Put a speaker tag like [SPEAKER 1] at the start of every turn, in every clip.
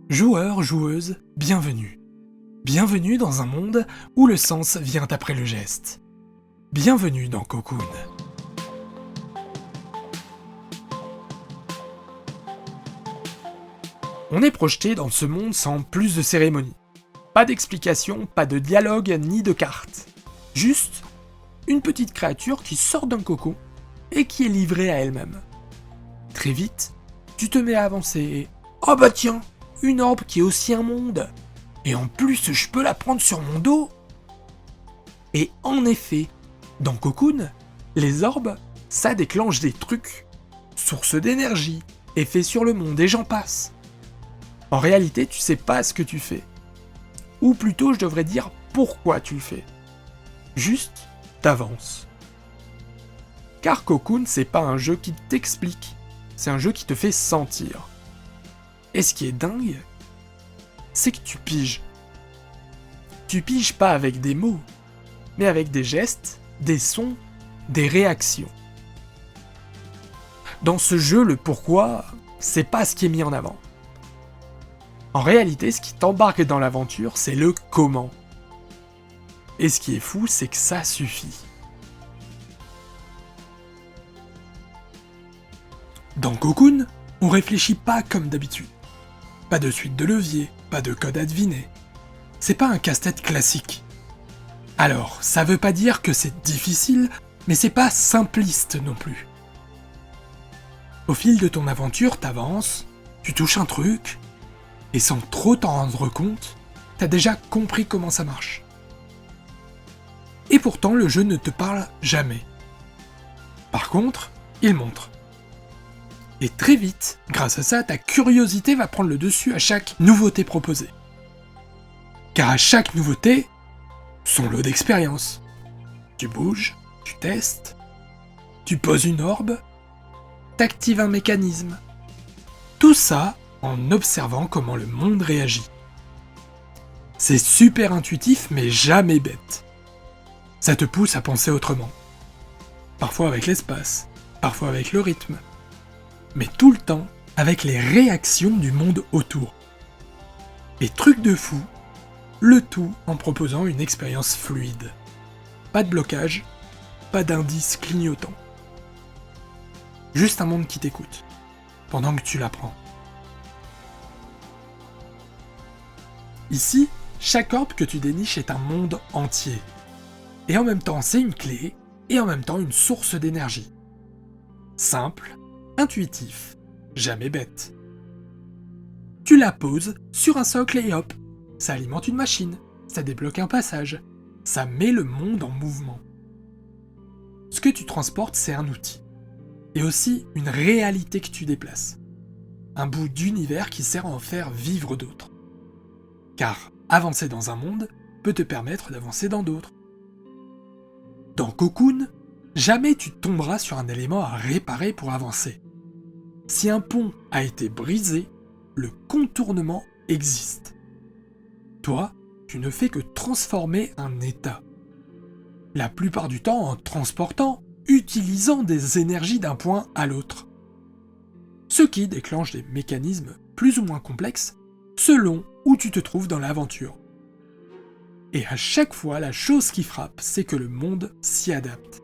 [SPEAKER 1] Joueurs, joueuses, bienvenue. Bienvenue dans un monde où le sens vient après le geste. Bienvenue dans Cocoon. On est projeté dans ce monde sans plus de cérémonie. Pas d'explication, pas de dialogue, ni de cartes. Juste une petite créature qui sort d'un cocon et qui est livrée à elle-même. Très vite, tu te mets à avancer et « Oh bah tiens, une orbe qui est aussi un monde. Et en plus, je peux la prendre sur mon dos !» Et en effet, dans Cocoon, les orbes, ça déclenche des trucs. Source d'énergie, effet sur le monde et j'en passe. En réalité, tu sais pas ce que tu fais. Ou plutôt, je devrais dire pourquoi tu le fais. Juste, t'avances. Car Cocoon, c'est pas un jeu qui t'explique, c'est un jeu qui te fait sentir. Et ce qui est dingue, c'est que tu piges. Tu piges pas avec des mots, mais avec des gestes, des sons, des réactions. Dans ce jeu, le pourquoi, c'est pas ce qui est mis en avant. En réalité, ce qui t'embarque dans l'aventure, c'est le comment. Et ce qui est fou, c'est que ça suffit. Dans Cocoon, on réfléchit pas comme d'habitude. Pas de suite de levier, pas de code à deviner. C'est pas un casse-tête classique. Alors, ça veut pas dire que c'est difficile, mais c'est pas simpliste non plus. Au fil de ton aventure, t'avances, tu touches un truc, et sans trop t'en rendre compte, t'as déjà compris comment ça marche. Et pourtant, le jeu ne te parle jamais. Par contre, il montre. Et très vite, grâce à ça, ta curiosité va prendre le dessus à chaque nouveauté proposée. Car à chaque nouveauté, son lot d'expérience. Tu bouges, tu testes, tu poses une orbe, t'actives un mécanisme. Tout ça en observant comment le monde réagit. C'est super intuitif mais jamais bête. Ça te pousse à penser autrement. Parfois avec l'espace, parfois avec le rythme, mais tout le temps avec les réactions du monde autour. Et truc de fou, le tout en proposant une expérience fluide. Pas de blocage, pas d'indices clignotants. Juste un monde qui t'écoute, pendant que tu l'apprends. Ici, chaque orbe que tu déniches est un monde entier. Et en même temps, c'est une clé, et en même temps une source d'énergie. Simple, intuitif, jamais bête. Tu la poses sur un socle et hop, ça alimente une machine, ça débloque un passage, ça met le monde en mouvement. Ce que tu transportes, c'est un outil, et aussi une réalité que tu déplaces. Un bout d'univers qui sert à en faire vivre d'autres. Car avancer dans un monde peut te permettre d'avancer dans d'autres. Dans Cocoon, jamais tu tomberas sur un élément à réparer pour avancer. Si un pont a été brisé, le contournement existe. Toi, tu ne fais que transformer un état. La plupart du temps en transportant, utilisant des énergies d'un point à l'autre. Ce qui déclenche des mécanismes plus ou moins complexes selon où tu te trouves dans l'aventure. Et à chaque fois, la chose qui frappe, c'est que le monde s'y adapte.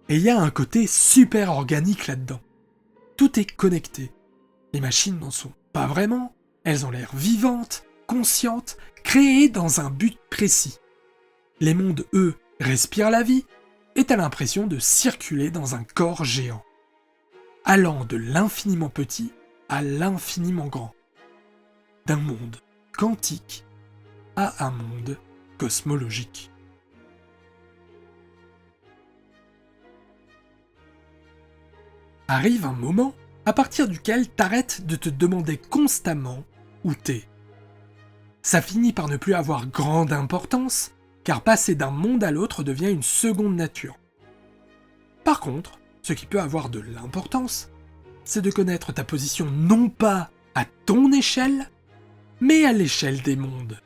[SPEAKER 1] Et il y a un côté super organique là-dedans. Tout est connecté. Les machines n'en sont pas vraiment, elles ont l'air vivantes, conscientes, créées dans un but précis. Les mondes, eux, respirent la vie, et t'as l'impression de circuler dans un corps géant, allant de l'infiniment petit à l'infiniment grand. D'un monde quantique à un monde cosmologique. Arrive un moment à partir duquel t'arrêtes de te demander constamment où t'es. Ça finit par ne plus avoir grande importance, car passer d'un monde à l'autre devient une seconde nature. Par contre, ce qui peut avoir de l'importance, c'est de connaître ta position non pas à ton échelle, mais à l'échelle des mondes.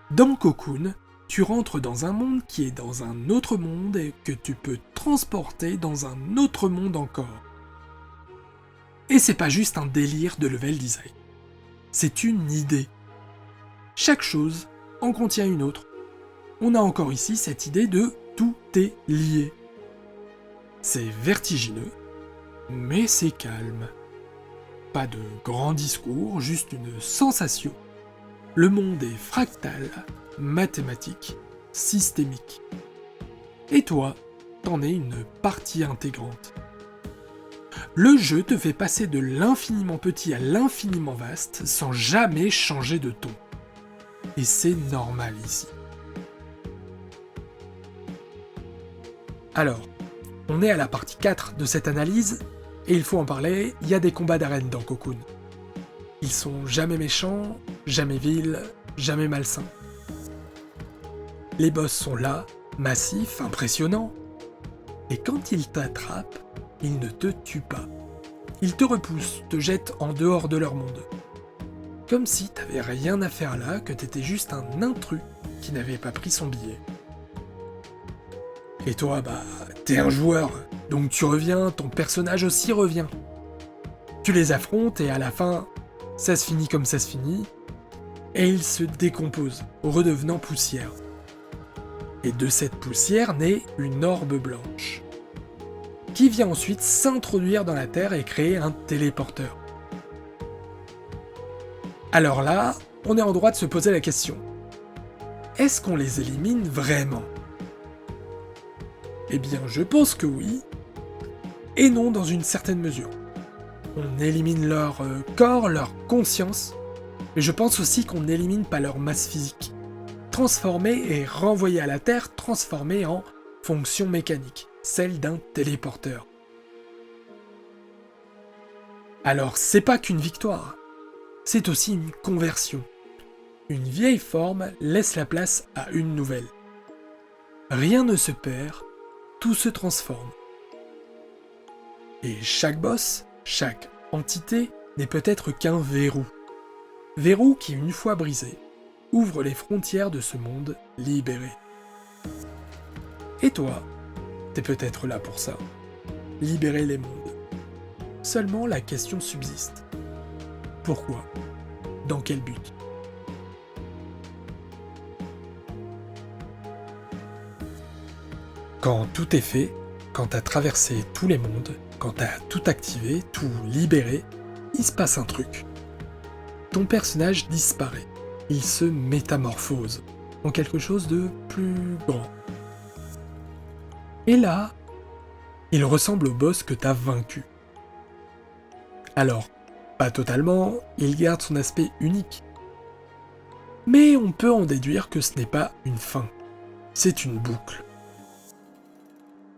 [SPEAKER 1] Dans Cocoon, tu rentres dans un monde qui est dans un autre monde et que tu peux transporter dans un autre monde encore. Et c'est pas juste un délire de level design. c'est une idée. Chaque chose en contient une autre. On a encore ici cette idée de tout est lié. C'est vertigineux, mais c'est calme. Pas de grands discours, juste une sensation. Le monde est fractal, mathématique, systémique. Et toi, t'en es une partie intégrante. Le jeu te fait passer de l'infiniment petit à l'infiniment vaste sans jamais changer de ton. Et c'est normal ici. Alors, on est à la partie 4 de cette analyse, et il faut en parler, il y a des combats d'arène dans Cocoon. Ils sont jamais méchants, jamais vils, jamais malsains. Les boss sont là, massifs, impressionnants, et quand ils t'attrapent, ils ne te tuent pas. Ils te repoussent, te jettent en dehors de leur monde. Comme si t'avais rien à faire là, que t'étais juste un intrus qui n'avait pas pris son billet. Et toi, t'es un joueur, donc tu reviens, ton personnage aussi revient. Tu les affrontes et à la fin, ça se finit comme ça se finit, et ils se décomposent, redevenant poussière. Et de cette poussière naît une orbe blanche, qui vient ensuite s'introduire dans la Terre et créer un téléporteur. Alors là, on est en droit de se poser la question. Est-ce qu'on les élimine vraiment ? Eh bien, je pense que oui, et non dans une certaine mesure. On élimine leur corps, leur conscience, mais je pense aussi qu'on n'élimine pas leur masse physique. Transformée et renvoyée à la Terre, transformée en fonction mécanique, celle d'un téléporteur. Alors, c'est pas qu'une victoire, c'est aussi une conversion. Une vieille forme laisse la place à une nouvelle. Rien ne se perd, tout se transforme. Et chaque boss, chaque entité n'est peut-être qu'un verrou. Verrou qui, une fois brisé, ouvre les frontières de ce monde libéré. Et toi, t'es peut-être là pour ça. Libérer les mondes. Seulement la question subsiste. Pourquoi ? Dans quel but ? Quand tout est fait, quand t'as traversé tous les mondes, quand t'as tout activé, tout libéré, il se passe un truc. Ton personnage disparaît. Il se métamorphose en quelque chose de plus grand. Et là, il ressemble au boss que t'as vaincu. Alors, pas totalement, il garde son aspect unique. Mais on peut en déduire que ce n'est pas une fin, c'est une boucle.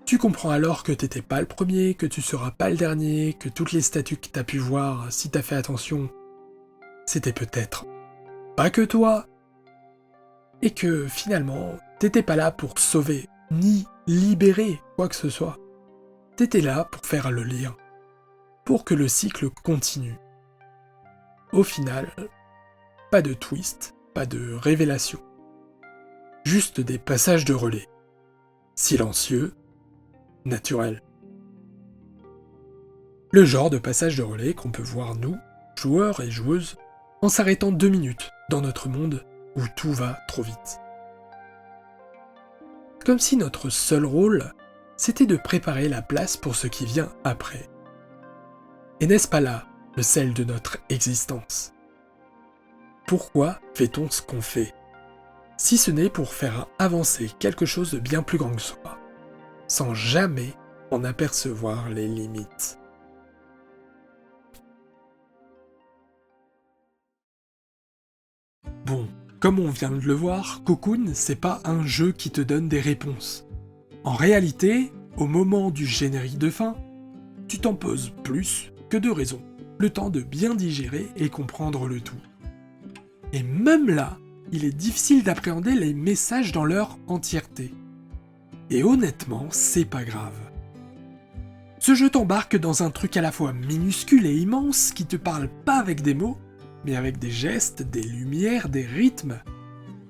[SPEAKER 1] Tu comprends alors que t'étais pas le premier, que tu seras pas le dernier, que toutes les statues que t'as pu voir, si t'as fait attention, c'était peut-être pas que toi, et que finalement, t'étais pas là pour sauver, ni libérer quoi que ce soit. T'étais là pour faire le lien, pour que le cycle continue. Au final, pas de twist, pas de révélation. Juste des passages de relais. Silencieux, naturels. Le genre de passage de relais qu'on peut voir nous, joueurs et joueuses, en s'arrêtant 2 minutes dans notre monde où tout va trop vite. Comme si notre seul rôle, c'était de préparer la place pour ce qui vient après. Et n'est-ce pas là le sel de notre existence ? Pourquoi fait-on ce qu'on fait ? Si ce n'est pour faire avancer quelque chose de bien plus grand que soi, sans jamais en apercevoir les limites. Bon, comme on vient de le voir, Cocoon, c'est pas un jeu qui te donne des réponses. En réalité, au moment du générique de fin, tu t'en poses plus que de raisons, le temps de bien digérer et comprendre le tout. Et même là, il est difficile d'appréhender les messages dans leur entièreté. Et honnêtement, c'est pas grave. Ce jeu t'embarque dans un truc à la fois minuscule et immense qui te parle pas avec des mots, mais avec des gestes, des lumières, des rythmes,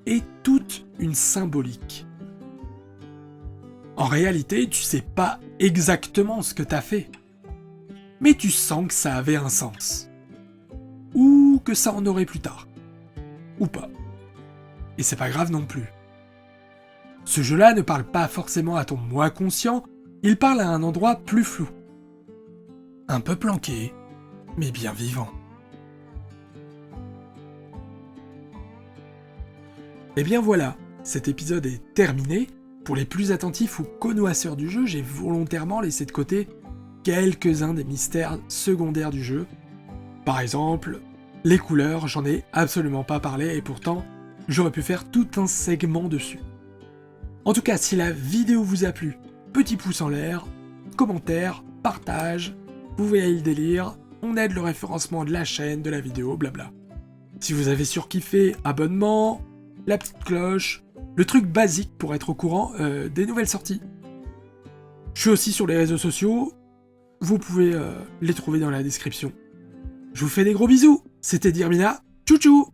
[SPEAKER 1] et toute une symbolique. En réalité, tu sais pas exactement ce que t'as fait, mais tu sens que ça avait un sens. Ou que ça en aurait plus tard. Ou pas. Et c'est pas grave non plus. Ce jeu-là ne parle pas forcément à ton moi conscient, il parle à un endroit plus flou. Un peu planqué, mais bien vivant. Et bien voilà, cet épisode est terminé. Pour les plus attentifs ou connoisseurs du jeu, j'ai volontairement laissé de côté quelques-uns des mystères secondaires du jeu. Par exemple, les couleurs, j'en ai absolument pas parlé et pourtant, j'aurais pu faire tout un segment dessus. En tout cas, si la vidéo vous a plu, petit pouce en l'air, commentaire, partage, vous voyez le délire, on aide le référencement de la chaîne, de la vidéo, blabla. Si vous avez surkiffé, abonnement, la petite cloche, le truc basique pour être au courant des nouvelles sorties. Je suis aussi sur les réseaux sociaux, vous pouvez les trouver dans la description. Je vous fais des gros bisous, c'était Dirmina, tchou tchou.